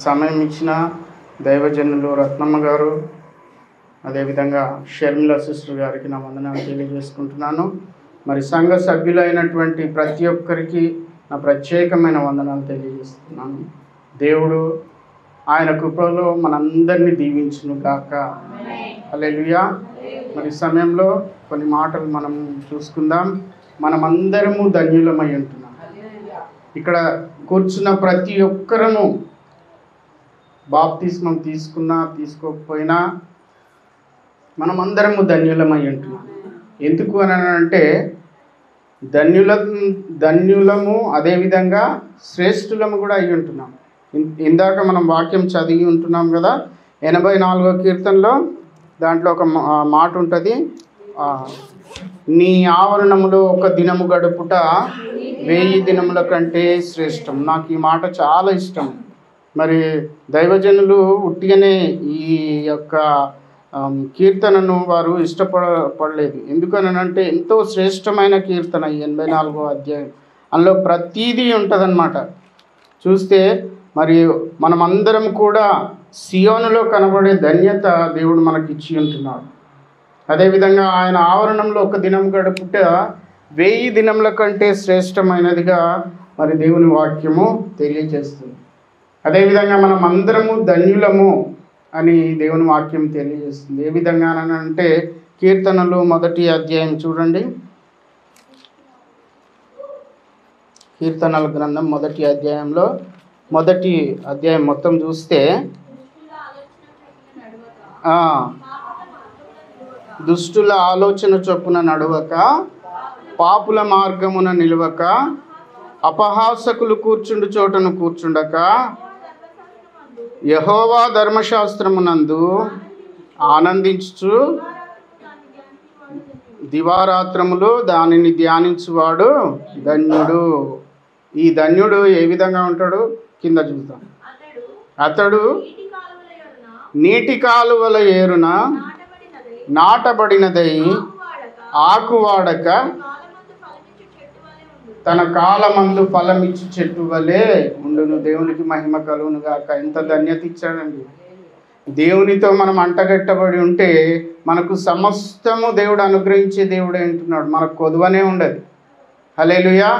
సమయం ఇచ్చిన దైవజనులు రత్నమ్మ గారు, అదేవిధంగా షర్మిల సిస్టర్ గారికి నా వందనాలు తెలియజేసుకుంటున్నాను. మరి సంఘ సభ్యులైనటువంటి ప్రతి ఒక్కరికి నా ప్రత్యేకమైన వందనాలు తెలియజేస్తున్నాను. దేవుడు ఆయన కృపలో మనందరినీ దీవించును గాక. హల్లెలూయా. మరి సమయంలో కొన్ని మాటలు మనం చూసుకుందాం. మనమందరము ధన్యులమై ఉంటున్నాం. ఇక్కడ కూర్చున్న ప్రతి ఒక్కరము బాప్తిస్మం తీసుకున్నా తీసుకోకపోయినా మనమందరము ధన్యులమై ఉంటున్నాం. ఎందుకు అని అంటే ధన్యులము, అదేవిధంగా శ్రేష్ఠులము కూడా అయి ఉంటున్నాం. ఇందాక మనం వాక్యం చదివి ఉంటున్నాం కదా, 84వ కీర్తనలో దాంట్లో ఒక మాట ఉంటుంది, నీ ఆవరణములో ఒక దినము గడుపుట 1000 దినముల కంటే శ్రేష్టం. నాకు ఈ మాట చాలా ఇష్టం. మరి దైవజనులు ఉట్టిగానే ఈ యొక్క కీర్తనను వారు ఇష్టపడలేదు. ఎందుకనంటే ఎంతో శ్రేష్టమైన కీర్తన ఈ 84వ అధ్యాయం. అందులో ప్రతీదీ ఉంటుందన్నమాట. చూస్తే మరి మనమందరం కూడా సియోనులో కనబడే ధన్యత దేవుడు మనకి ఇచ్చి ఉంటున్నాడు. అదేవిధంగా ఆయన ఆవరణంలో ఒక దినం గడుపుట 1000 దినముల కంటే శ్రేష్టమైనదిగా మరి దేవుని వాక్యము తెలియజేస్తుంది. అదేవిధంగా మనం అందరము ధన్యులము అని దేవుని వాక్యం తెలియజేస్తుంది. ఏ విధంగా అంటే కీర్తనలు 1వ అధ్యాయం చూడండి. కీర్తనల గ్రంథం 1వ అధ్యాయంలో 1వ అధ్యాయం మొత్తం చూస్తే దుష్టుల ఆలోచన చొప్పున నడవక, పాపుల మార్గమున నిలవక, అపహాసకులు కూర్చుండు చోటను కూర్చుండక, యెహోవా ధర్మశాస్త్రమునందు ఆనందించుచు దివారాత్రములు దానిని ధ్యానించువాడు ధన్యుడు. ఈ ధన్యుడు ఏ విధంగా ఉంటాడు కింద చూద్దాం. అతడు నీటి కాలువల ఏరున నాటబడినదై ఆకు వాడక తన కాలమందు ఫలమిచ్చు చెట్టు వలె ఉండును. దేవునికి మహిమ కలుగును గాక. ఎంత ధన్యత ఇచ్చాడండి. దేవునితో మనం అంటగట్టబడి ఉంటే మనకు సమస్తము దేవుడు అనుగ్రహించే దేవుడే అంటున్నాడు. మనకు కొదువనే ఉండదు. హల్లెలూయా.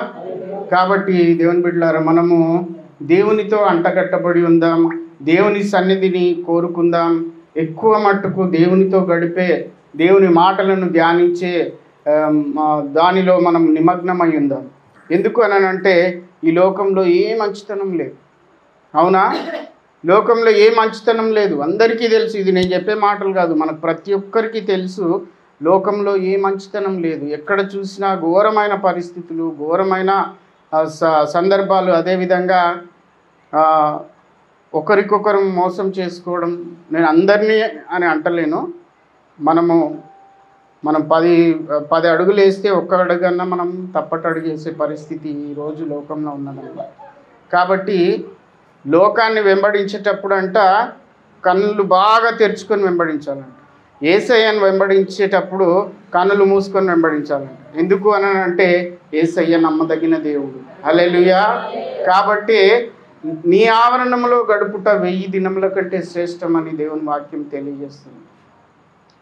కాబట్టి దేవుని బిడ్డలారా, మనము దేవునితో అంటగట్టబడి ఉందాం. దేవుని సన్నిధిని కోరుకుందాం. ఎక్కువ మట్టుకు దేవునితో గడిపే, దేవుని మాటలను ధ్యానించే దానిలో మనం నిమగ్నమై ఉందాం. ఎందుకు అని అంటే ఈ లోకంలో ఏ మంచితనం లేదు. అవునా? లోకంలో ఏ మంచితనం లేదు. అందరికీ తెలుసు. ఇది నేను చెప్పే మాటలు కాదు, మనకు ప్రతి ఒక్కరికి తెలుసు. లోకంలో ఏ మంచితనం లేదు. ఎక్కడ చూసినా ఘోరమైన పరిస్థితులు, ఘోరమైన సందర్భాలు. అదేవిధంగా ఒకరికొకరు మోసం చేసుకోవడం. నేను అందరినీ అని అంటలేను. మనం 10 అడుగులు వేస్తే ఒక్క అడుగన్నా మనం తప్పటడుగు వేసే పరిస్థితి ఈరోజు లోకంలో ఉన్నదన్నమాట. కాబట్టి లోకాన్ని వెంబడించేటప్పుడు కన్నులు బాగా తెరుచుకొని వెంబడించాలంట. యేసయ్యను వెంబడించేటప్పుడు కన్నులు మూసుకొని వెంబడించాలంట. ఎందుకు అని అంటే యేసయ్య నమ్మదగిన దేవుడు. హల్లెలూయా. కాబట్టి నీ ఆవరణంలో గడుపుట 1000 దినముల కంటే శ్రేష్టమని దేవుని వాక్యం తెలియజేస్తుంది.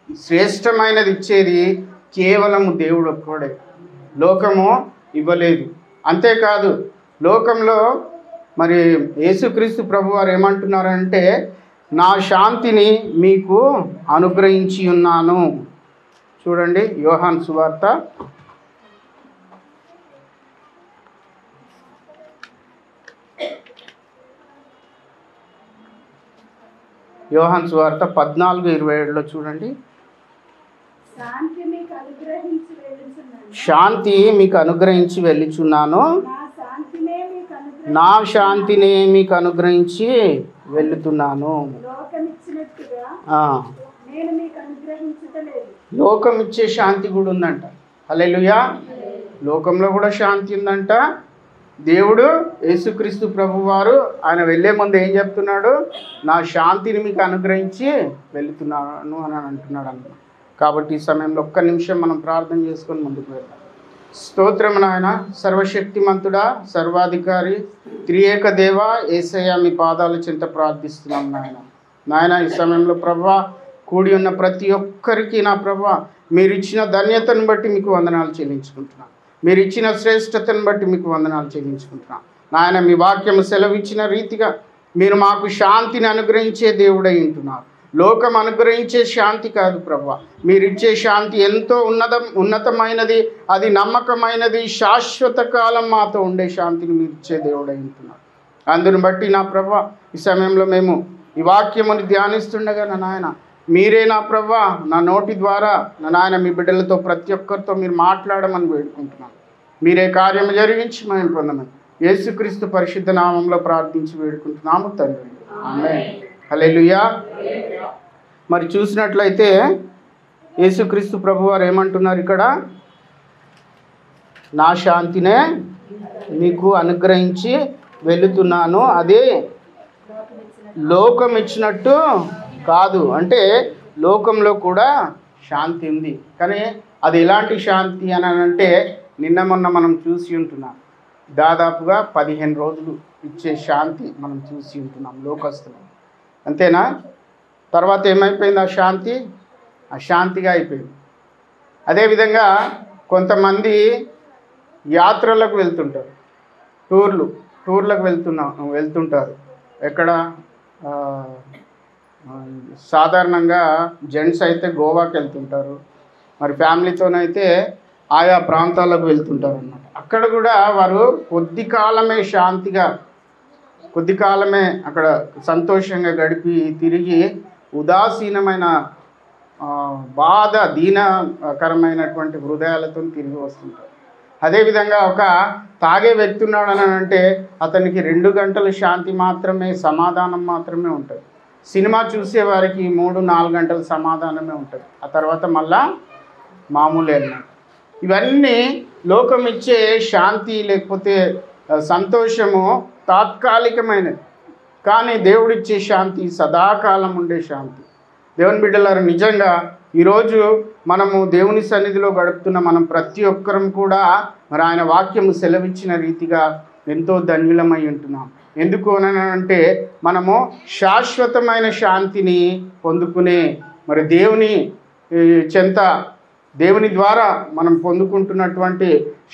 శ్రేష్టమైనది ఇచ్చేది కేవలము దేవుడు ఒక్కడే. లోకము ఇవ్వలేదు. అంతేకాదు, లోకంలో మరి యేసుక్రీస్తు ప్రభువారు ఏమంటున్నారంటే, నా శాంతిని మీకు అనుగ్రహించి ఉన్నాను. చూడండి, యోహాను సువార్త 14:27 చూడండి. శాంతి మీకు అనుగ్రహించి వెళ్ళుచున్నాను, నా శాంతిని మీకు అనుగ్రహించి వెళుతున్నాను. లోకం ఇచ్చే శాంతి కూడా ఉందంట. హల్లెలూయా. లోకంలో కూడా శాంతి ఉందంట. దేవుడు యేసుక్రీస్తు ప్రభువారు ఆయన వెళ్ళే ముందు ఏం చెప్తున్నాడు? నా శాంతిని మీకు అనుగ్రహించి వెళుతున్నాను అని అంటున్నాడు అన్నమాట. కాబట్టి ఈ సమయంలో ఒక్క నిమిషం మనం ప్రార్థన చేసుకొని ముందుకు వెళ్దాం. స్తోత్రం నాయన. సర్వశక్తిమంతుడా, సర్వాధికారి, త్రియేక దేవ, యేసయ్య మీ పాదాల చెంత ప్రార్థిస్తున్నాం నాయన. నాయన ఈ సమయంలో ప్రభువా కూడి ఉన్న ప్రతి ఒక్కరికి నా ప్రభువా మీరు ఇచ్చిన ధన్యతను బట్టి మీకు వందనాలు చెల్లించుకుంటున్నాను. మీరు ఇచ్చిన శ్రేష్టతను బట్టి మీకు వందనాలు చెల్లించుకుంటున్నాను నాయన. మీ వాక్యము సెలవిచ్చిన రీతిగా మీరు మాకు శాంతిని అనుగ్రహించే దేవుడై ఉంటున్నారు. లోకం అనుగ్రహించే శాంతి కాదు ప్రభువా, మీరు ఇచ్చే శాంతి ఎంతో ఉన్నతమైనది, అది నమ్మకమైనది, శాశ్వత కాలం మాతో ఉండే శాంతిని మీరు ఇచ్చే దేవుడై ఉంటున్నారు. అందుని బట్టి నా ప్రభువా ఈ సమయంలో మేము ఈ వాక్యముని ధ్యానిస్తుండగా నా నాయన మీరే నా ప్రభువా నా నోటి ద్వారా నా నాయన మీ బిడ్డలతో ప్రతి ఒక్కరితో మీరు మాట్లాడమని వేడుకుంటున్నాను. మీరే కార్యము జరిగించి మేము పొందమని యేసుక్రీస్తు పరిశుద్ధ నామంలో ప్రార్థించి వేడుకుంటున్నాము తండ్రి. ఆమేన్. హల్లెలూయా. మరి చూసినట్లయితే యేసుక్రీస్తు ప్రభువారు ఏమంటున్నారు ఇక్కడ? నా శాంతినే మీకు అనుగ్రహించి వెళుతున్నాను, అదే లోకం ఇచ్చినట్టు కాదు. అంటే లోకంలో కూడా శాంతి ఉంది, కానీ అది ఎలాంటి శాంతి అని అంటే నిన్న మొన్న మనం చూసి ఉంటున్నాం. దాదాపుగా 15 రోజులు ఇచ్చే శాంతి మనం చూసి ఉంటున్నాం లోకస్తులు, అంతేనా? తర్వాత ఏమైపోయింది? ఆ శాంతి అశాంతిగా అయిపోయింది. అదేవిధంగా కొంతమంది యాత్రలకు వెళ్తుంటారు, టూర్లకు వెళ్తుంటారు. ఎక్కడ? సాధారణంగా జెంట్స్ అయితే గోవాకి వెళ్తుంటారు, మరి ఫ్యామిలీతోనైతే ఆయా ప్రాంతాలకు వెళ్తుంటారు అన్నమాట. అక్కడ కూడా వారు కొద్ది కాలమే అక్కడ సంతోషంగా గడిపి తిరిగి ఉదాసీనమైన దీనకరమైనటువంటి హృదయాలతో తిరిగి వస్తుంటారు. అదేవిధంగా ఒక తాగే వ్యక్తి ఉన్నాడని అంటే అతనికి 2 గంటల శాంతి మాత్రమే, సమాధానం మాత్రమే ఉంటుంది. సినిమా చూసేవారికి 3-4 గంటల సమాధానమే ఉంటుంది, ఆ తర్వాత మళ్ళా మామూలే అన్నమాట. ఇవన్నీ లోకం ఇచ్చే శాంతి లేకపోతే సంతోషము తాత్కాలికమైనది, కానీ దేవుడిచ్చే శాంతి సదాకాలం ఉండే శాంతి. దేవుని బిడ్డలారా, నిజంగా ఈరోజు మనము దేవుని సన్నిధిలో గడుపుతున్న మనం ప్రతి ఒక్కరం కూడా మరి ఆయన వాక్యము సెలవిచ్చిన రీతిగా ఎంతో ధన్యులమై ఉంటున్నాం. ఎందుకు అంటే మనము శాశ్వతమైన శాంతిని పొందుకునే మరి దేవుని ద్వారా మనం పొందుకుంటున్నటువంటి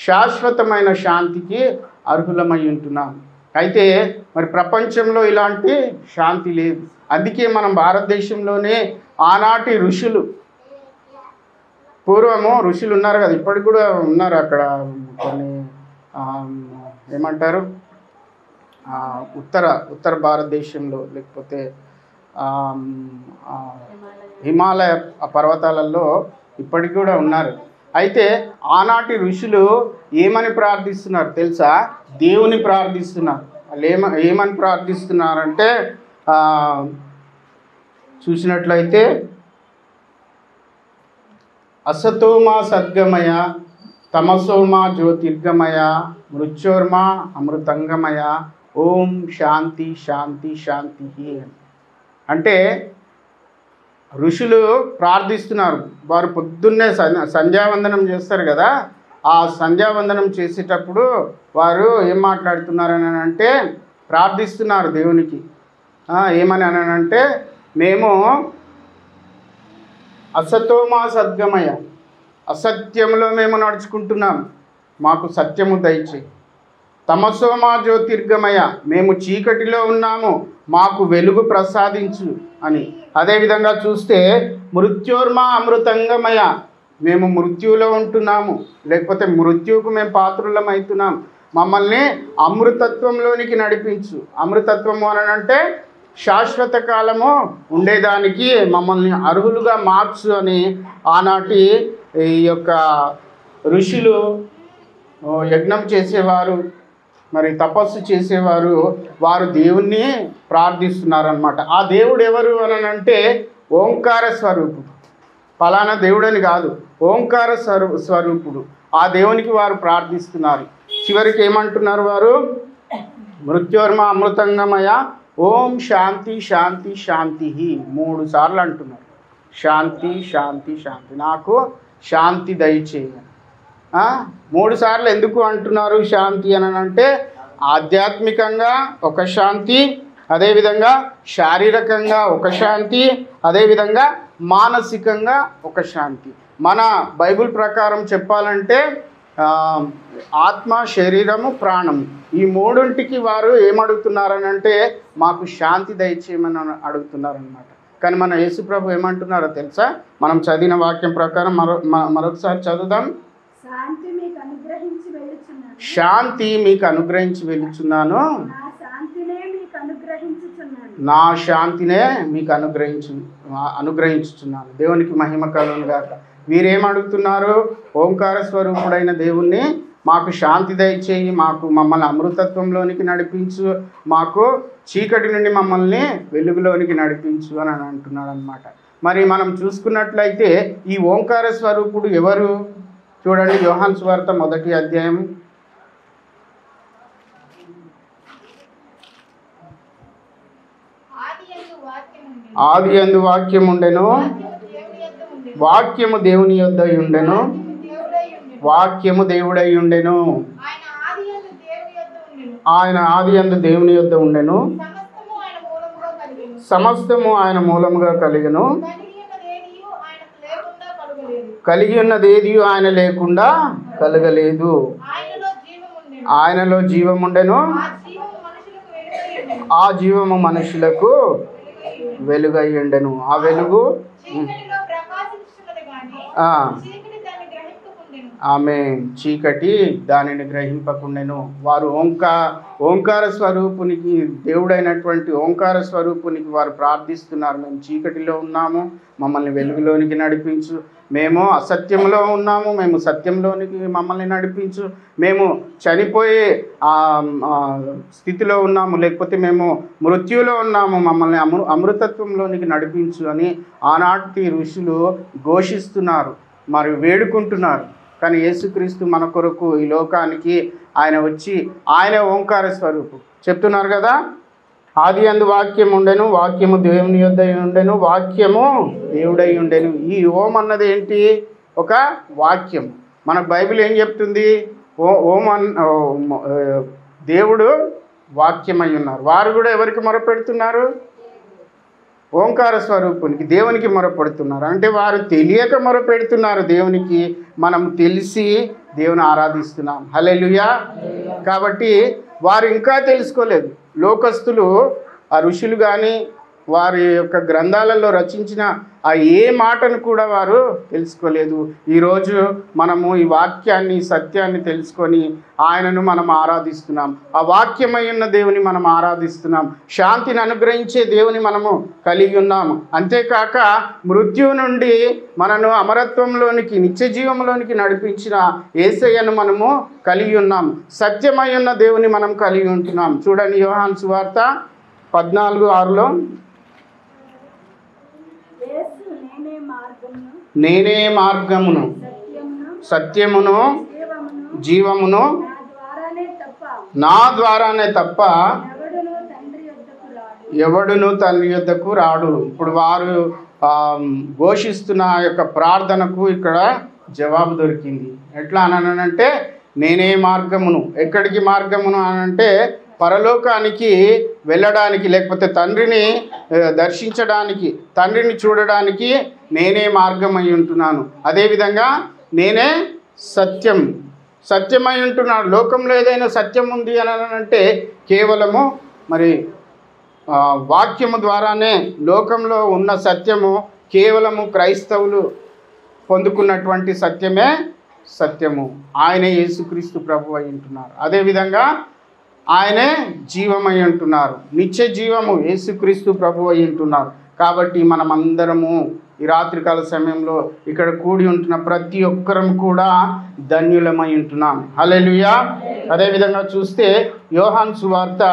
శాశ్వతమైన శాంతికి అర్హులమై ఉంటున్నాం. అయితే మరి ప్రపంచంలో ఇలాంటి శాంతి లేదు. అందుకే మనం భారతదేశంలోనే ఆనాటి పూర్వము ఋషులు ఉన్నారు కదా, ఇప్పటికి కూడా ఉన్నారు అక్కడ. కొన్ని ఏమంటారు, ఉత్తర భారతదేశంలో లేకపోతే హిమాలయ పర్వతాలలో ఇప్పటికి కూడా ఉన్నారు. అయితే ఆనాటి ఋషులు ఏమని ప్రార్థిస్తున్నారు తెలుసా? దేవుని ప్రార్థిస్తున్నారు. వాళ్ళు ఏమని ప్రార్థిస్తున్నారంటే చూసినట్లయితే అసతోమా సద్గమయ, తమసోమా జ్యోతిర్గమయ, మృత్యోర్మా అమృతంగమయ, ఓం శాంతి శాంతి శాంతి. అంటే ఋషులు ప్రార్థిస్తున్నారు. వారు పొద్దున్నే సంధ్యావందనం చేస్తారు కదా, ఆ సంధ్యావందనం చేసేటప్పుడు వారు ఏం మాట్లాడుతున్నారని అంటే ప్రార్థిస్తున్నారు దేవునికి. ఏమని అంటే మేము అసతోమా సద్గమయ, అసత్యంలో మేము నడుచుకుంటున్నాం, మాకు సత్యము దయచేయి. తమసోమా జ్యోతిర్గమయ, మేము చీకటిలో ఉన్నాము, మాకు వెలుగు ప్రసాదించు అని. అదేవిధంగా చూస్తే మృత్యోర్మా అమృతంగమయ, మేము మృత్యువులో ఉంటున్నాము, లేకపోతే మృత్యువుకు మేము పాత్రులం అవుతున్నాం, మమ్మల్ని అమృతత్వంలోనికి నడిపించు. అమృతత్వము అని అంటే శాశ్వత కాలము ఉండేదానికి మమ్మల్ని అర్హులుగా మార్చు అని ఆనాటి ఈ యొక్క ఋషులు యజ్ఞం చేసేవారు, మరి తపస్సు చేసేవారు, వారు దేవుణ్ణి ప్రార్థిస్తున్నారన్నమాట. ఆ దేవుడు ఎవరు అని అంటే ఓంకార స్వరూపుడు. ఫలానా దేవుడని కాదు, ఓంకార స్వరూపుడు. ఆ దేవునికి వారు ప్రార్థిస్తున్నారు. చివరికి ఏమంటున్నారు వారు? మృత్యోర్మ అమృతంగమయ, ఓం శాంతి శాంతి శాంతి 3 సార్లు అంటున్నారు. శాంతి శాంతి శాంతి, నాకు శాంతి దయచేయ. 3 సార్లు ఎందుకు అంటున్నారు శాంతి అని అంటే, ఆధ్యాత్మికంగా ఒక శాంతి, అదేవిధంగా శారీరకంగా ఒక శాంతి, అదేవిధంగా మానసికంగా ఒక శాంతి. మన బైబిల్ ప్రకారం చెప్పాలంటే ఆత్మ, శరీరము, ప్రాణము, ఈ 3ంటికి వారు ఏమడుగుతున్నారనంటే మాకు శాంతి దయచేయమని అడుగుతున్నారనమాట. కానీ మన యేసుప్రభు ఏమంటున్నారో తెలుసా? మనం చదివిన వాక్యం ప్రకారం మరొకసారి చదువుదాం. శాంతి మీకు అనుగ్రహించి వెళ్ళుచున్నాను, నా శాంతినే మీకు అనుగ్రహించుచున్నాను. దేవునికి మహిమ కలుగును గాక. వీరేమడుగుతున్నారు? ఓంకార స్వరూపుడైన దేవుణ్ణి మాకు శాంతి దయచేయి, మమ్మల్ని అమృతత్వంలోనికి నడిపించు, మాకు చీకటి నుండి మమ్మల్ని వెలుగులోనికి నడిపించు అని అంటున్నాడు అనమాట. మరి మనం చూసుకున్నట్లయితే ఈ ఓంకార స్వరూపుడు ఎవరు? చూడండి, యోహాను సువార్త 1వ అధ్యాయం 'ఆదియందు వాక్యం ఉండెను, వాక్యము దేవుని యొద్ద ఉండెను, వాక్యము దేవుడై ఉండెను, ఆయన ఆదియందు దేవుని యొద్ద ఉండెను, సమస్తము ఆయన మూలముగా కలిగెను, కలిగి ఉన్నదేది ఆయన లేకుండా కలగలేదు, ఆయనలో జీవముండెను, ఆ జీవము మనుషులకు వెలుగై ఉండెను. ఆ వెలుగు ఆమె చీకటి దానిని గ్రహింపకుండెను. వారు ఓంకార స్వరూపునికి, దేవుడైనటువంటి ఓంకార స్వరూపునికి వారు ప్రార్థిస్తున్నారు. మేము చీకటిలో ఉన్నాము, మమ్మల్ని వెలుగులోనికి నడిపించు. మేము అసత్యంలో ఉన్నాము, మేము సత్యంలోనికి మమ్మల్ని నడిపించు. మేము చనిపోయే స్థితిలో ఉన్నాము, లేకపోతే మేము మృత్యులో ఉన్నాము, మమ్మల్ని అమృతత్వంలోనికి నడిపించు అని ఆనాటి ఋషులు ఘోషిస్తున్నారు, మరి వేడుకుంటున్నారు. కానీ యేసుక్రీస్తు మన కొరకు ఈ లోకానికి ఆయన వచ్చి ఆయన ఓంకార స్వరూపు చెప్తున్నారు కదా. ఆదియందు వాక్యం ఉండెను, వాక్యము దేవుని యొద్ద ఉండెను, వాక్యము దేవుడై ఉండెను. ఈ ఓం అన్నది ఏంటి? ఒక వాక్యం. మనకు బైబిల్ ఏం చెప్తుంది? దేవుడు వాక్యమై ఉన్నారు. వారు కూడా ఎవరికి మొరపెడుతున్నారు? ఓంకార స్వరూపునికి, దేవునికి మొరపెడుతున్నారు. అంటే వారు తెలియక మొరపెడుతున్నారు దేవునికి, మనం తెలిసి దేవుని ఆరాధిస్తున్నాం. హల్లెలూయా. కాబట్టి వారు ఇంకా తెలుసుకోలేదు. లోకస్తులు, ఆ ఋషులు కానీ వారి యొక్క గ్రంథాలలో రచించిన ఆ ఏ మాటను కూడా వారు తెలుసుకోలేదు. ఈరోజు మనము ఈ వాక్యాన్ని, సత్యాన్ని తెలుసుకొని ఆయనను మనం ఆరాధిస్తున్నాం. ఆ వాక్యమై ఉన్న దేవుని మనం ఆరాధిస్తున్నాం. శాంతిని అనుగ్రహించే దేవుని మనము కలిగి ఉన్నాము. అంతేకాక మృత్యువు నుండి మనను అమరత్వంలోనికి, నిత్య జీవంలోనికి నడిపించిన యేసయ్యను మనము కలిగి ఉన్నాం. సత్యమై ఉన్న దేవుని మనం కలిగి ఉంటున్నాం. చూడండి, యోహాను సువార్త 14:6లో, నేనే మార్గమును, సత్యమును, జీవమును, నా ద్వారానే తప్ప ఎవడును తండ్రి యొద్దకు రాడు. ఇప్పుడు వారు ఘోషిస్తున్న యొక్క ప్రార్థనకు ఇక్కడ జవాబు దొరికింది. ఎట్లా అనంటే, నేనే మార్గమును. ఎక్కడికి మార్గమును అనంటే పరలోకానికి వెళ్ళడానికి, లేకపోతే తండ్రిని దర్శించడానికి, తండ్రిని చూడడానికి నేనే మార్గమై ఉంటున్నాను. అదేవిధంగా నేనే సత్యమై ఉంటున్నాను. లోకంలో ఏదైనా సత్యం ఉంది అని అంటే కేవలము మరి వాక్యము ద్వారానే. లోకంలో ఉన్న సత్యము కేవలము క్రైస్తవులు పొందుకున్నటువంటి సత్యమే సత్యము. ఆయనే యేసుక్రీస్తు ప్రభువు అయి ఉంటున్నారు. అదేవిధంగా ఆయనే జీవమై ఉంటున్నారు. నిత్య జీవము యేసుక్రీస్తు ప్రభువు అయి ఉంటున్నారు. కాబట్టి మనమందరము ఈ రాత్రికాల సమయంలో ఇక్కడ కూడి ఉంటున్న ప్రతి ఒక్కరం కూడా ధన్యులమై ఉంటున్నాం. హల్లెలూయా. అదేవిధంగా చూస్తే యోహాను సువార్త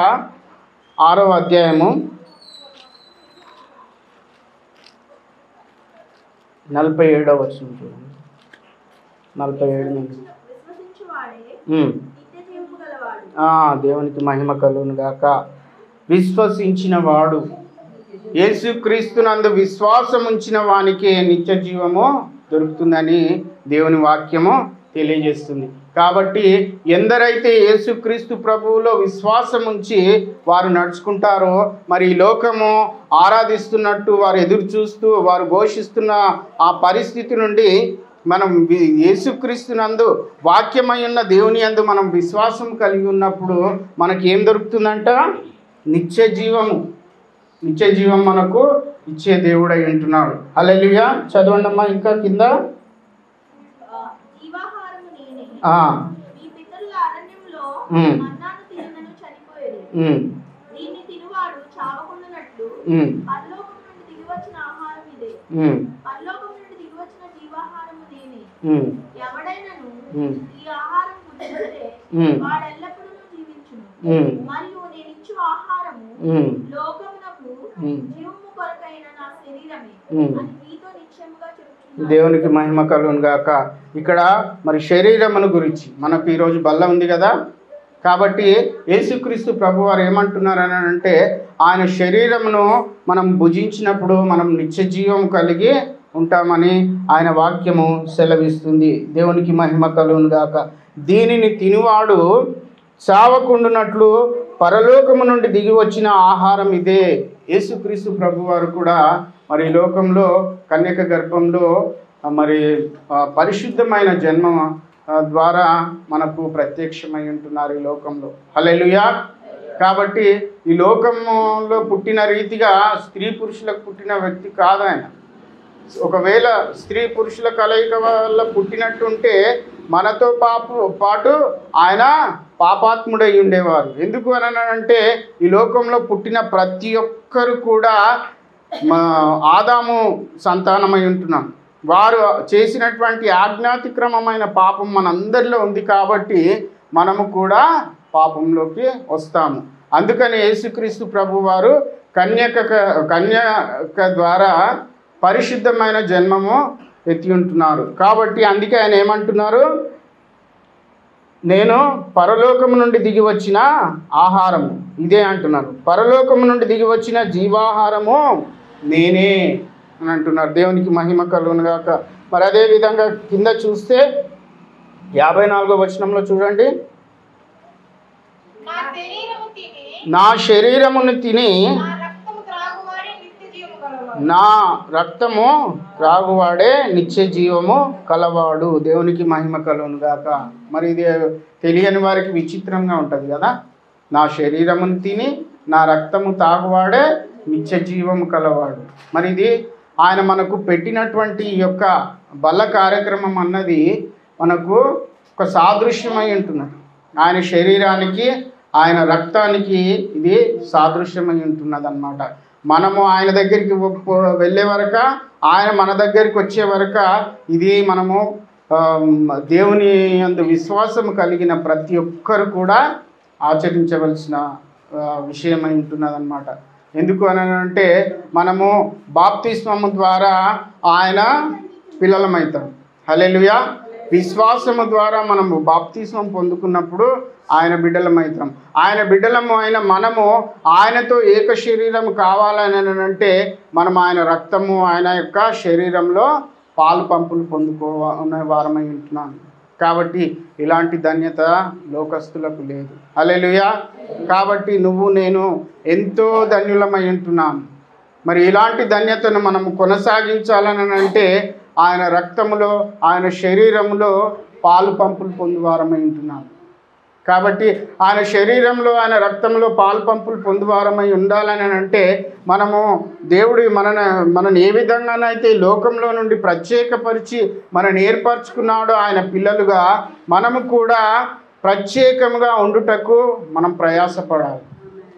6వ అధ్యాయము 47వ వచనం చూడండి. 47 నుంచి దేవునికి మహిమ కలుగును గాక. విశ్వసించిన వాడు, యేసుక్రీస్తునందు విశ్వాసం ఉంచిన వానికే నిత్య జీవము దొరుకుతుందని దేవుని వాక్యము తెలియజేస్తుంది. కాబట్టి ఎందరైతే యేసుక్రీస్తు ప్రభువులో విశ్వాసం ఉంచి వారు నడుచుకుంటారో, మరి ఈ లోకము ఆరాధిస్తున్నట్టు వారు ఎదురు చూస్తూ వారు ఘోషిస్తున్న ఆ పరిస్థితి నుండి మనం యేసుక్రీస్తునందు వాక్యమై ఉన్న దేవుని యందు మనం విశ్వాసం కలిగి ఉన్నప్పుడు మనకి ఏం దొరుకుతుందంట? నిత్య జీవం మనకు ఇచ్చే దేవుడై ఉంటున్నాడు. హల్లెలూయా. చదవండమ్మా ఇంకా కింద. దేవునికి మహిమ కలుగును గాక. ఇక్కడ మరి శరీరమును గురించి మనకు ఈరోజు బల్ల ఉంది కదా, కాబట్టి యేసుక్రీస్తు ప్రభు వారు ఏమంటున్నారని అంటే ఆయన శరీరమును మనం భుజించినప్పుడు మనం నిత్య జీవం కలిగి ఉంటామని ఆయన వాక్యము సెలవిస్తుంది. దేవునికి మహిమ కలుగును గాక. దీనిని తినువాడు చావకుండునట్లు పరలోకము నుండి దిగి వచ్చిన ఆహారం ఇదే. యేసుక్రీస్తు ప్రభు వారు కూడా మరి లోకంలో కన్యక గర్భంలో మరి పరిశుద్ధమైన జన్మ ద్వారా మనకు ప్రత్యక్షమై ఉంటున్నారు ఈ లోకంలో. హల్లెలూయా. కాబట్టి ఈ లోకంలో పుట్టిన రీతిగా స్త్రీ పురుషులకు పుట్టిన వ్యక్తి కాదు ఆయన. ఒకవేళ స్త్రీ పురుషుల కలయిక వల్ల పుట్టినట్టుంటే మనతో పాటు ఆయన పాపాత్ముడై ఉండేవారు. ఎందుకు అని అంటే ఈ లోకంలో పుట్టిన ప్రతి ఒక్కరు కూడా ఆదాము సంతానమై ఉంటున్నాం. వారు చేసినటువంటి ఆజ్ఞాతిక్రమమైన పాపం మనందరిలో ఉంది కాబట్టి మనము కూడా పాపంలోకి వస్తాము. అందుకని యేసుక్రీస్తు ప్రభు వారు కన్యక ద్వారా పరిశుద్ధమైన జన్మము ఎత్తి ఉంటున్నారు. కాబట్టి అందుకే ఆయన ఏమంటున్నారు? నేను పరలోకము నుండి దిగి వచ్చిన ఆహారము ఇదే అంటున్నారు. పరలోకము నుండి దిగి వచ్చిన జీవాహారము నేనే అని అంటున్నారు. దేవునికి మహిమ కలుగును గాక. మరి అదేవిధంగా కింద చూస్తే 54వ వచనంలో చూడండి, నా శరీరమును తిని నా రక్తము త్రాగువాడే నిత్య జీవము కలవాడు. దేవునికి మహిమ కలుగును గాక. మరి ఇది తెలియని వారికి విచిత్రంగా ఉంటుంది కదా. నా శరీరమును తిని నా రక్తము తాగువాడే నిత్య జీవము కలవాడు. మరి ఇది ఆయన మనకు పెట్టినటువంటి ఈ యొక్క బల్ల కార్యక్రమం అన్నది మనకు ఒక సాదృశ్యమై ఉంటున్నది. ఆయన శరీరానికి ఆయన రక్తానికి ఇది సాదృశ్యమై ఉంటున్నది అన్నమాట. మనము ఆయన దగ్గరికి వెళ్ళే వరక, ఆయన మన దగ్గరికి వచ్చే వరక ఇది మనము దేవుని యందు విశ్వాసం కలిగిన ప్రతి ఒక్కరు కూడా ఆచరించవలసిన విషయమై ఉంటున్నదన్నమాట. ఎందుకు అని అంటే మనము బాప్తిస్మము ద్వారా ఆయన పిల్లలమవుతాం. హల్లెలూయా. విశ్వాసము ద్వారా మనము బాప్తిస్మం పొందుకున్నప్పుడు ఆయన బిడ్డలమవుతాం. ఆయన బిడ్డలము అయిన మనము ఆయనతో ఏక శరీరం కావాలని అంటే మనం ఆయన రక్తము ఆయన యొక్క శరీరంలో పాలు పంపులు పొందుకోనే వారమై ఉంటున్నాం. కాబట్టి ఇలాంటి ధన్యత లోకస్తులకు లేదు. హల్లెలూయా. కాబట్టి నువ్వు నేను ఎంతో ధన్యులమై ఉంటున్నాం. మరి ఇలాంటి ధన్యతను మనము కొనసాగించాలని అంటే ఆయన రక్తములో ఆయన శరీరంలో పాలు పంపులు పొందువారమై ఉంటున్నాం. కాబట్టి ఆయన శరీరంలో ఆయన రక్తంలో పాలు పంపులు పొందువారమై ఉండాలని అంటే మనము దేవుడు మనని ఏ విధంగానైతే లోకంలో నుండి ప్రత్యేకపరిచి మనని ఏర్పరచుకున్నాడో ఆయన పిల్లలుగా మనము కూడా ప్రత్యేకముగా ఉండుటకు మనం ప్రయాసపడాలి.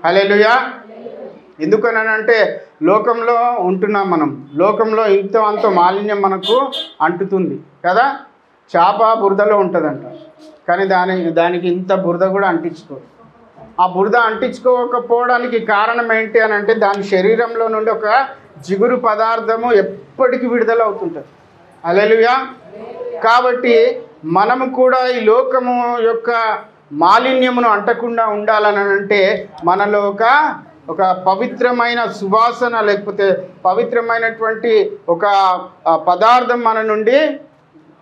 హల్లెలూయా. ఎందుకనంటే లోకంలో ఉంటున్నాం మనం. లోకంలో ఇంతో అంతో మాలిన్యం మనకు అంటుతుంది కదా. చేప బురదలో ఉంటుందంట, కానీ దానికి ఇంత బురద కూడా అంటించుకోదు. ఆ బురద అంటించుకోకపోవడానికి కారణం ఏంటి అని అంటే దాని శరీరంలో నుండి ఒక జిగురు పదార్థము ఎప్పటికీ విడుదల అవుతుంటుంది. హల్లెలూయా. కాబట్టి మనము కూడా ఈ లోకము యొక్క మాలిన్యమును అంటకుండా ఉండాలని అంటే మనలో ఒక పవిత్రమైన సువాసన లేకపోతే పవిత్రమైనటువంటి ఒక పదార్థం మన నుండి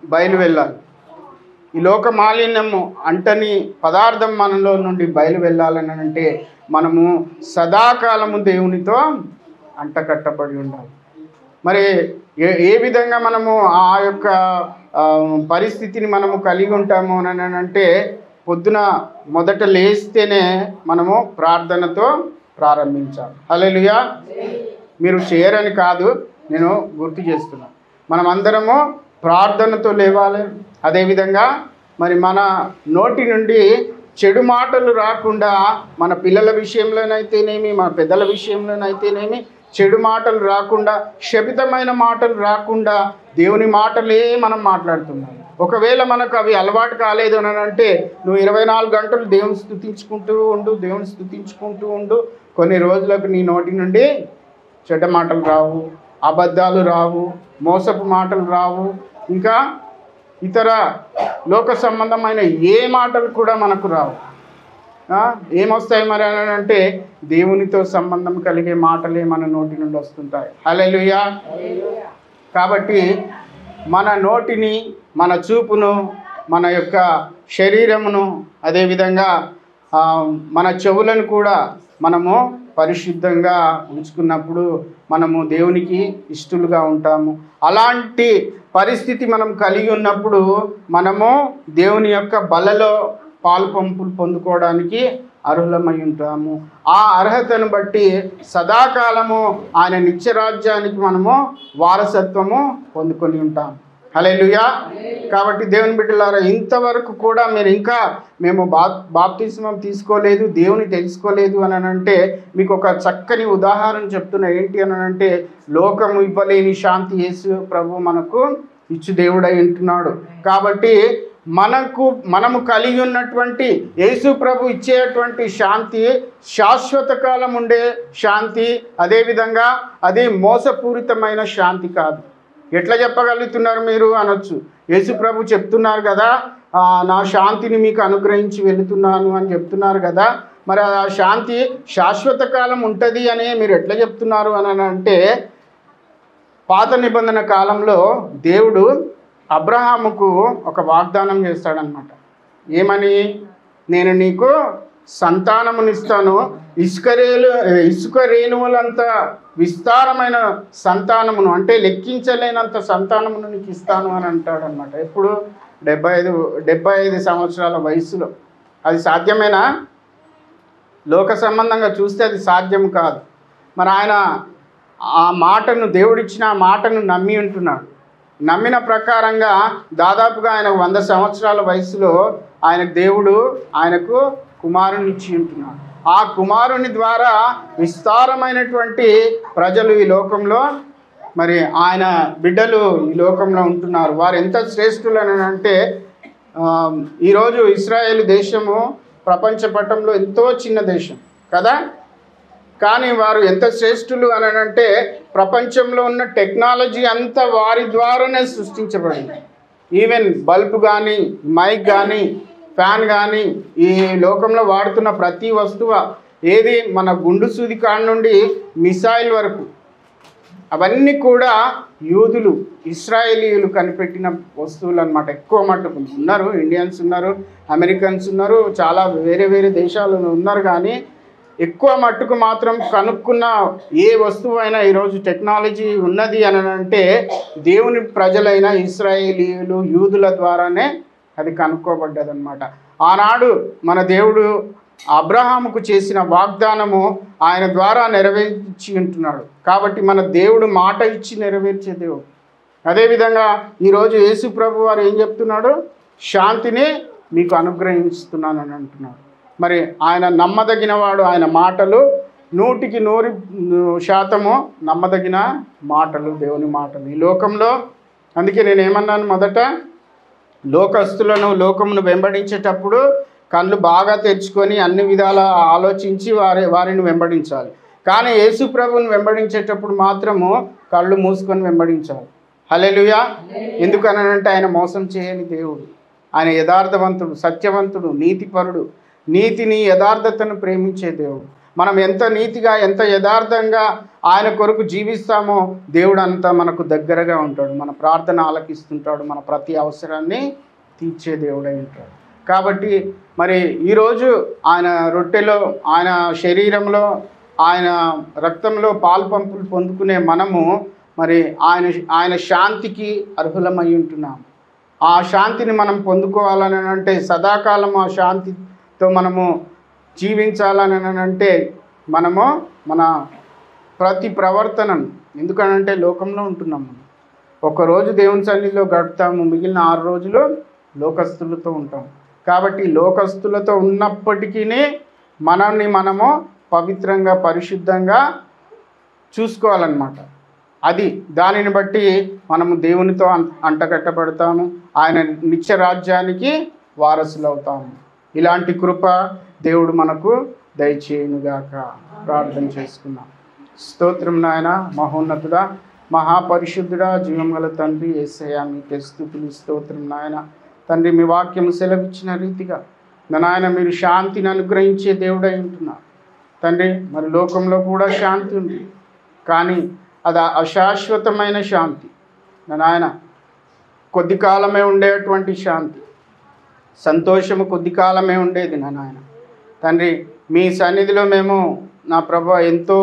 బయలు వెళ్ళాలి. ఈ లోక మాలిన్యము అంటని పదార్థం మనలో నుండి బయలు వెళ్ళాలని అంటే మనము సదాకాలము దేవునితో అంటకట్టబడి ఉండాలి. మరి ఏ విధంగా మనము ఆ యొక్క పరిస్థితిని మనము కలిగి ఉంటాము అని అంటే పొద్దున మొదట లేస్తేనే మనము ప్రార్థనతో ప్రారంభించాలి. హల్లెలూయా. మీరు చేయరని కాదు, నేను గుర్తు చేస్తున్నాను. మనం అందరము ప్రార్థనతో లేవాలి. అదేవిధంగా మరి మన నోటి నుండి చెడు మాటలు రాకుండా, మన పిల్లల విషయంలోనైతేనేమి, మన పెద్దల విషయంలోనైతేనేమి చెడు మాటలు రాకుండా, శపితమైన మాటలు రాకుండా దేవుని మాటలే మనం మాట్లాడుతున్నాం. ఒకవేళ మనకు అవి అలవాటు కాలేదు అని అంటే నువ్వు 24 గంటలు దేవుని స్తుతించుకుంటూ ఉండు. కొన్ని రోజులకు నీ నోటి నుండి చెడ్డ మాటలు రావు, అబద్ధాలు రావు, మోసపు మాటలు రావు, ఇంకా ఇతర లోక సంబంధమైన ఏ మాటలు కూడా మనకు రావు. ఏమొస్తాయి మరి అని అంటే దేవునితో సంబంధం కలిగే మాటలే మన నోటి నుండి వస్తుంటాయి. హల్లెలూయా. కాబట్టి మన నోటిని, మన చూపును, మన యొక్క శరీరమును, అదేవిధంగా మన చెవులను కూడా మనము పరిశుద్ధంగా ఉంచుకున్నప్పుడు మనము దేవునికి ఇష్టలుగా ఉంటాము. అలాంటి పరిస్థితి మనం కలిగి ఉన్నప్పుడు మనము దేవుని యొక్క బలలో పాలుపంపులు పొందుకోవడానికి అర్హులమై ఉంటాము. ఆ అర్హతను బట్టి సదాకాలము ఆయన నిత్యరాజ్యానికి మనము వారసత్వము పొందుకొని ఉంటాము. హల్లెలూయా. కాబట్టి దేవుని బిడ్డలారా, ఇంతవరకు కూడా మీరు ఇంకా మేము బాప్తిస్మం తీసుకోలేదు, దేవుని తెలుసుకోలేదు అని అంటే మీకు ఒక చక్కని ఉదాహరణ చెప్తున్నా. ఏంటి అని అంటే లోకము ఇవ్వలేని శాంతి యేసు ప్రభు మనకు ఇచ్చు దేవుడై ఉంటున్నాడు. కాబట్టి మనము కలిగి ఉన్నటువంటి యేసు ప్రభు ఇచ్చేటువంటి శాంతి శాశ్వత కాలం ఉండే శాంతి. అదేవిధంగా అది మోసపూరితమైన శాంతి కాదు. ఎట్లా చెప్పగలుగుతున్నారు మీరు అనొచ్చు. యేసు ప్రభు చెప్తున్నారు కదా, నా శాంతిని మీకు అనుగ్రహించి వెళుతున్నాను అని చెప్తున్నారు కదా, మరి ఆ శాంతి శాశ్వత కాలం ఉంటుంది అని మీరు ఎట్లా చెప్తున్నారు అని అంటే, పాత నిబంధన కాలంలో దేవుడు అబ్రహాముకు ఒక వాగ్దానం చేస్తాడనమాట. ఏమని? నేను నీకు సంతానమునిస్తాను, ఇసుక రేణువులంత విస్తారమైన సంతానమును, అంటే లెక్కించలేనంత సంతానమును నీకు ఇస్తాను అని అంటాడనమాట. ఎప్పుడు? 75 సంవత్సరాల వయసులో. అది సాధ్యమేనా? లోక సంబంధంగా చూస్తే అది సాధ్యం కాదు. మరి ఆయన ఆ మాటను, దేవుడిచ్చిన ఆ మాటను నమ్మి ఉంటున్నాడు. నమ్మిన ప్రకారంగా దాదాపుగా ఆయన 100 సంవత్సరాల వయసులో దేవుడు ఆయనకు కుమారుని ఇచ్చి ఉంటున్నాడు. ఆ కుమారుని ద్వారా విస్తారమైనటువంటి ప్రజలు ఈ లోకంలో, మరి ఆయన బిడ్డలు ఈ లోకంలో ఉంటున్నారు. వారు ఎంత శ్రేష్ఠులు అని అంటే, ఈరోజు ఇశ్రాయేలు దేశము ప్రపంచ పటంలో ఎంతో చిన్న దేశం కదా, కానీ వారు ఎంత శ్రేష్ఠులు అని అంటే ప్రపంచంలో ఉన్న టెక్నాలజీ అంతా వారి ద్వారానే సృష్టించబడింది. ఈవెన్ బల్బ్ కానీ, మైక్ కానీ, ఫ్యాన్ కానీ, ఈ లోకంలో వాడుతున్న ప్రతి వస్తువు, ఏది మన గుండు సూది కాడ నుండి మిసైల్ వరకు, అవన్నీ కూడా యూదులు, ఇస్రాయేలీయులు కనిపెట్టిన వస్తువులు అన్నమాట. ఎక్కువ మట్టుకు ఉన్నారు, ఇండియన్స్ ఉన్నారు, అమెరికన్స్ ఉన్నారు, చాలా వేరే వేరే దేశాలలో ఉన్నారు, కానీ ఎక్కువ మట్టుకు మాత్రం కనుక్కున్న ఏ వస్తువు అయినా ఈరోజు టెక్నాలజీ ఉన్నది అని అంటే దేవుని ప్రజలైన ఇశ్రాయేలీయులు, యూదుల ద్వారానే అది కనుక్కోబడ్డదన్నమాట. ఆనాడు మన దేవుడు అబ్రహాముకు చేసిన వాగ్దానము ఆయన ద్వారా నెరవేర్చి ఉంటున్నాడు. కాబట్టి మన దేవుడు మాట ఇచ్చి నెరవేర్చే దేవుడు. అదేవిధంగా ఈరోజు యేసు ప్రభు వారు ఏం చెప్తున్నాడు? శాంతిని మీకు అనుగ్రహిస్తున్నానని అంటున్నాడు. మరి ఆయన నమ్మదగినవాడు. ఆయన మాటలు 100% నమ్మదగిన మాటలు, దేవుని మాటలు ఈ లోకంలో. అందుకే నేను ఏమన్నాను మొదట, లోకస్తులను, లోకమును వెంబడించేటప్పుడు కళ్ళు బాగా తెరుచుకొని అన్ని విధాల ఆలోచించి వారిని వెంబడించాలి. కానీ యేసు ప్రభువుని వెంబడించేటప్పుడు మాత్రము కళ్ళు మూసుకొని వెంబడించాలి. హల్లెలూయా. ఎందుకనంటే ఆయన మోసం చేయని దేవుడు, ఆయన యథార్థవంతుడు, సత్యవంతుడు, నీతిపరుడు, నీతిని, యథార్థతను ప్రేమించే దేవుడు. మనం ఎంత నీతిగా, ఎంత యథార్థంగా ఆయన కొరకు జీవిస్తామో దేవుడు అంతా మనకు దగ్గరగా ఉంటాడు. మన ప్రార్థన ఆలకిస్తుంటాడు, మన ప్రతి అవసరాన్ని తీర్చే దేవుడై ఉంటాడు. కాబట్టి మరి ఈరోజు ఆయన రొట్టెలో, ఆయన శరీరంలో, ఆయన రక్తంలో పాలు పంపులు పొందుకునే మనము మరి ఆయన శాంతికి అర్హులమై ఉంటున్నాము. ఆ శాంతిని మనం పొందుకోవాలని అంటే, సదాకాలం ఆ శాంతితో మనము జీవించాలని అంటే మనము మన ప్రతి ప్రవర్తనను, ఎందుకనంటే లోకంలో ఉంటున్నాం మనం. ఒకరోజు దేవుని సన్నిధిలో గడుపుతాము, మిగిలిన 6 రోజులు లోకస్తులతో ఉంటాం. కాబట్టి లోకస్తులతో ఉన్నప్పటికీ మనల్ని మనము పవిత్రంగా, పరిశుద్ధంగా చూసుకోవాలన్నమాట. దానిని బట్టి మనము దేవునితో అంటగట్టబడతాము, ఆయన నిత్య రాజ్యానికి వారసులు అవుతాము. ఇలాంటి కృప దేవుడు మనకు దయచేయునుగాక. ప్రార్థన చేసుకున్నాం. స్తోత్రం నాయన, మహోన్నతుడా, మహాపరిశుద్ధుడా, జీవం గల తండ్రి యేసయ్యా, మీకే స్తుతులు స్తోత్రం నాయన. తండ్రి, మీ వాక్యము సెలవిచ్చిన రీతిగా నాయన మీరు శాంతిని అనుగ్రహించే దేవుడై ఉంటున్నారు తండ్రి. మరి లోకంలో కూడా శాంతి ఉంది, కానీ అది అశాశ్వతమైన శాంతి నాయన. కొద్ది కాలమే ఉండేటువంటి శాంతి, సంతోషము కొద్ది కాలమే ఉండేది నాయన. తండ్రి, మీ సన్నిధిలో మేము నా ప్రభు ఎంతో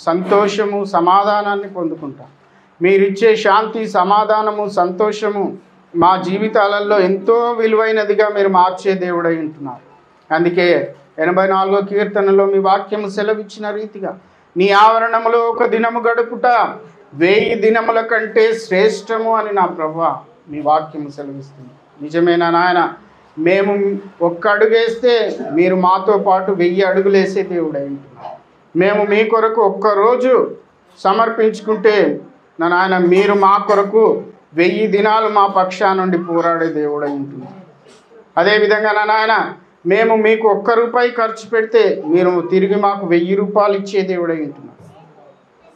సంతోషము, సమాధానాన్ని పొందుకుంటాం. మీరిచ్చే శాంతి, సమాధానము, సంతోషము మా జీవితాలలో ఎంతో విలువైనదిగా మీరు మార్చే దేవుడై ఉంటున్నారు. అందుకే 84వ కీర్తనలో మీ వాక్యము సెలవిచ్చిన రీతిగా, నీ ఆవరణములో ఒక దినము గడుపుట 1000 దినముల కంటే శ్రేష్టము అని నా ప్రభువా మీ వాక్యము సెలవిస్తుంది. నిజమేనా నాయన? మేము ఒక్క అడుగేస్తే మీరు మాతో పాటు 1000 అడుగులు వేసే దేవుడై ఉంటున్నారు. మేము మీ కొరకు ఒక్కరోజు సమర్పించుకుంటే నా నాయన మీరు మా కొరకు 1000 దినాలు మా పక్షా నుండి పోరాడే దేవుడై ఉంటున్నారు. అదేవిధంగా నా నాయన, మేము మీకు 1 రూపాయి ఖర్చు పెడితే మీరు తిరిగి మాకు 1000 రూపాయలు ఇచ్చే దేవుడై ఉంటున్నారు.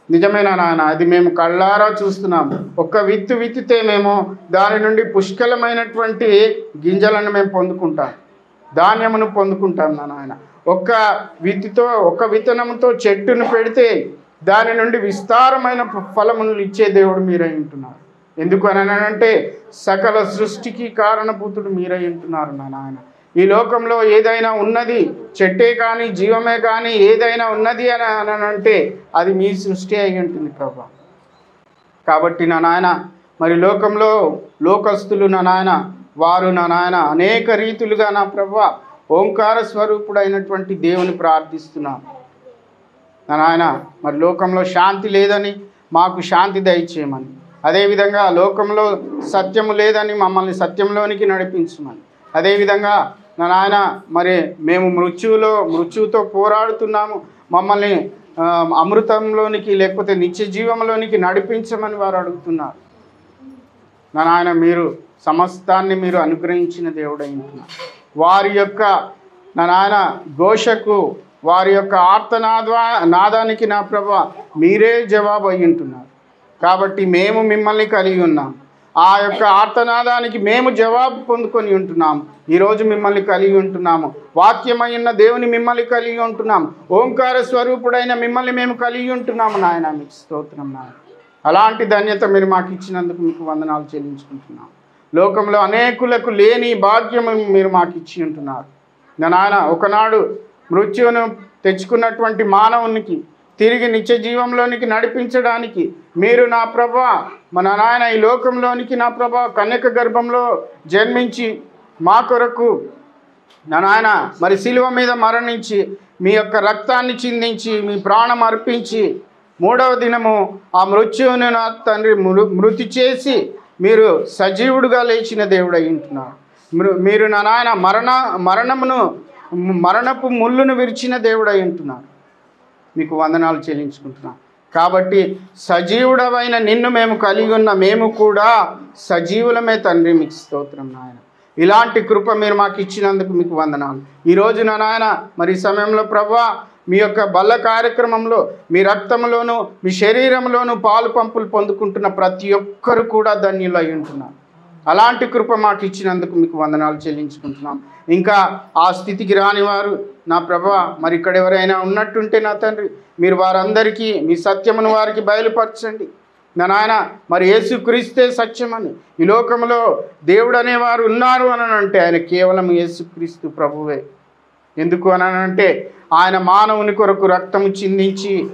నిజమేనా నాయన? అది మేము కళ్ళారా చూస్తున్నాము. ఒక్క విత్తు విత్తితే మేము దాని నుండి పుష్కలమైనటువంటి గింజలను మేము పొందుకుంటాం, ధాన్యమును పొందుకుంటాం నాయన. ఒక్క విత్తనంతో చెట్టును పెడితే దాని నుండి విస్తారమైన ఫలములు ఇచ్చే దేవుడు మీరై ఉంటున్నారు. ఎందుకు అనంటే సకల సృష్టికి కారణభూతుడు మీరై ఉంటున్నారు నాయన. ఈ లోకంలో ఏదైనా ఉన్నది, చెట్టే కానీ జీవమే కానీ ఏదైనా ఉన్నది అని అంటే అది మీ సృష్టి అయి ఉంటుంది ప్రభా. కాబట్టి నా నాయన, మరి లోకంలో లోకస్తులు నా నాయన, వారు నా నాయన అనేక రీతులుగా నా ప్రభా ఓంకార స్వరూపుడైనటువంటి దేవుని ప్రార్థిస్తున్నాను నా నాయన. మరి లోకంలో శాంతి లేదని మాకు శాంతి దయచేయమని, అదేవిధంగా లోకంలో సత్యము లేదని మమ్మల్ని సత్యంలోనికి నడిపించమని, అదేవిధంగా నా నాయన మరి మేము మృత్యువుతో పోరాడుతున్నాము, మమ్మల్ని అమృతంలోనికి లేకపోతే నిత్య జీవంలోనికి నడిపించమని వారు అడుగుతున్నారు నా నాయన. మీరు సమస్తాన్ని మీరు అనుగ్రహించిన దేవుడై ఉంటున్నారు. వారి యొక్క నా నాయన ఘోషకు, వారి యొక్క నాదానికి నా ప్రభా మీరే జవాబు అయి ఉంటున్నారు. కాబట్టి మేము మిమ్మల్ని కలిగి ఉన్నాం. ఆ యొక్క ఆర్తనాదానికి మేము జవాబు పొందుకొని ఉంటున్నాము. ఈరోజు మిమ్మల్ని కలిగి ఉంటున్నాము. వాక్యమైన దేవుని మిమ్మల్ని కలిగి ఉంటున్నాము. ఓంకార స్వరూపుడైన మిమ్మల్ని మేము కలిగి ఉంటున్నాము నాయన. మీకు స్తోత్రం నాయన. అలాంటి ధన్యత మీరు మాకు ఇచ్చినందుకు మీకు వందనాలు చెల్లించుకుంటున్నాము. లోకంలో అనేకులకు లేని భాగ్యము మీరు మాకు ఇచ్చి ఉంటున్నారు నాయన. ఒకనాడు మృత్యువును తెచ్చుకున్నటువంటి మానవునికి తిరిగి నిత్య జీవంలోనికి నడిపించడానికి మీరు నా ప్రభా మన నాయన ఈ లోకంలోనికి నా ప్రభా కన్యక గర్భంలో జన్మించి మా కొరకు నా నాయన మరి శిలువ మీద మరణించి మీ యొక్క రక్తాన్ని చిందించి మీ ప్రాణం అర్పించి 3వ దినము ఆ మృత్యువును నా తండ్రి మృతి చేసి మీరు సజీవుడుగా లేచిన దేవుడు అయి ఉంటున్నారు. మీరు నా నాయన మరణపు ముళ్ళును విరిచిన దేవుడు అయి ఉంటున్నారు. మీకు వందనాలు చెల్లించుకుంటున్నాం. కాబట్టి సజీవుడవైన నిన్ను మేము కలిగి ఉన్న మేము కూడా సజీవులమే తండ్రి. మీకు స్తోత్రం నాయన. ఇలాంటి కృప మీరు మాకు ఇచ్చినందుకు మీకు వందనాలు. ఈరోజు నా నాయన మరి ఈ సమయంలో ప్రభా మీ యొక్క బల్ల కార్యక్రమంలో మీ రక్తంలోనూ మీ శరీరంలోనూ పాలు పంపులు పొందుకుంటున్న ప్రతి ఒక్కరు కూడా ధన్యులు అయి ఉంటున్నారు. అలాంటి కృప మాకు ఇచ్చినందుకు మీకు వందనాలు చెల్లించుకుంటున్నాం. ఇంకా ఆ స్థితికి రాని వారు నా ప్రభా మరి ఇక్కడ ఎవరైనా ఉన్నట్టుంటే నా తండ్రి మీరు వారందరికీ మీ సత్యమును వారికి బయలుపరచండి నాయన మరి యేసుక్రీస్తే సత్యమని, ఈ లోకంలో దేవుడు అనేవారు ఉన్నారు అని అంటే ఆయన కేవలం యేసుక్రీస్తు ప్రభువే. ఎందుకు అని అంటే ఆయన మానవుని కొరకు రక్తము చిందించి